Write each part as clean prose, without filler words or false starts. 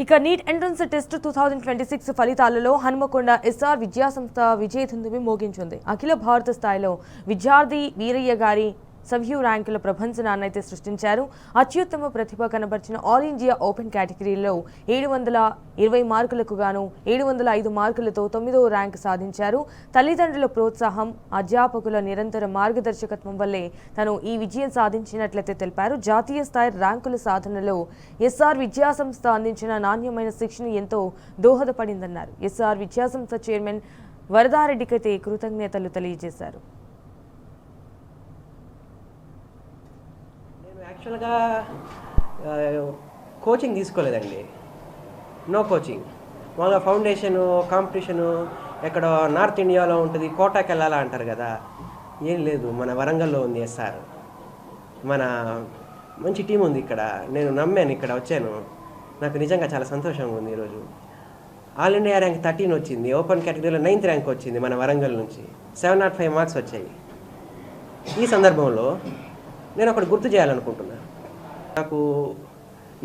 ఇక neat entrance test 2026 ఫలితాలలో Hanumakonda SR విద్యాసంస్థ విజయదుందుభి మోగించింది. అఖిల భారత స్థాయిలో విద్యార్థి వీరయ్య గారి సవ్యూ ర్యాంకుల ప్రభంజనాన్ని అయితే సృష్టించారు. అత్యుత్తమ ప్రతిభ కనబర్చిన ఆల్ ఇండియా ఓపెన్ కేటగిరీలో 720 మార్కులకు గాను 705 మార్కులతో 9వ ర్యాంకు సాధించారు. తల్లిదండ్రుల ప్రోత్సాహం, అధ్యాపకుల నిరంతర మార్గదర్శకత్వం వల్లే తను ఈ విజయం సాధించినట్లయితే తెలిపారు. జాతీయ స్థాయి ర్యాంకుల సాధనలో ఎస్ఆర్ విద్యాసంస్థ అందించిన నాణ్యమైన శిక్షణ ఎంతో దోహదపడిందన్నారు. ఎస్ఆర్ విద్యాసంస్థ చైర్మన్ వరదారెడ్డికైతే కృతజ్ఞతలు తెలియజేశారు. యాక్చువల్గా కోచింగ్ తీసుకోలేదండి, నో కోచింగ్. మామూలుగా ఫౌండేషను కాంపిటీషను ఎక్కడో నార్త్ ఇండియాలో ఉంటుంది, కోటాకి వెళ్ళాలా అంటారు కదా, ఏం లేదు, మన వరంగల్లో ఉంది ఎస్ఆర్. మన మంచి టీం ఉంది ఇక్కడ, నేను నమ్మాను, ఇక్కడ వచ్చాను, నాకు నిజంగా చాలా సంతోషంగా ఉంది. ఈరోజు ఆల్ ఇండియా ర్యాంక్ 13 వచ్చింది, ఓపెన్ కేటగిరీలో 9th ర్యాంక్ వచ్చింది మన వరంగల్ నుంచి, 705 మార్క్స్ వచ్చాయి. ఈ సందర్భంలో నేను ఒకటి గుర్తు చేయాలనుకుంటున్నా.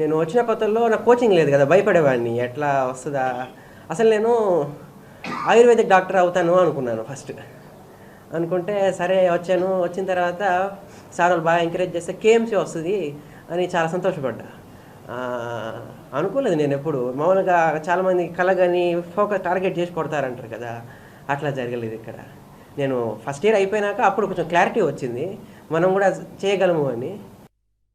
నేను వచ్చిన కొత్తల్లో నాకు కోచింగ్ లేదు కదా, భయపడేవాడిని, ఎట్లా వస్తుందా. అసలు నేను ఆయుర్వేదిక్ డాక్టర్ అవుతాను అనుకున్నాను ఫస్ట్. అనుకుంటే సరే వచ్చాను. వచ్చిన తర్వాత సార్ వాళ్ళు బాగా ఎంకరేజ్ చేస్తే కేఎంసీ వస్తుంది అని చాలా సంతోషపడ్డా. అనుకోలేదు నేను ఎప్పుడు. మామూలుగా చాలామంది కలగని ఫోకస్ టార్గెట్ చేసి కొడతారంటారు కదా, అట్లా జరగలేదు ఇక్కడ. నేను ఫస్ట్ ఇయర్ అయిపోయినాక అప్పుడు కొంచెం క్లారిటీ వచ్చింది, మనం కూడా చేయగలము అని.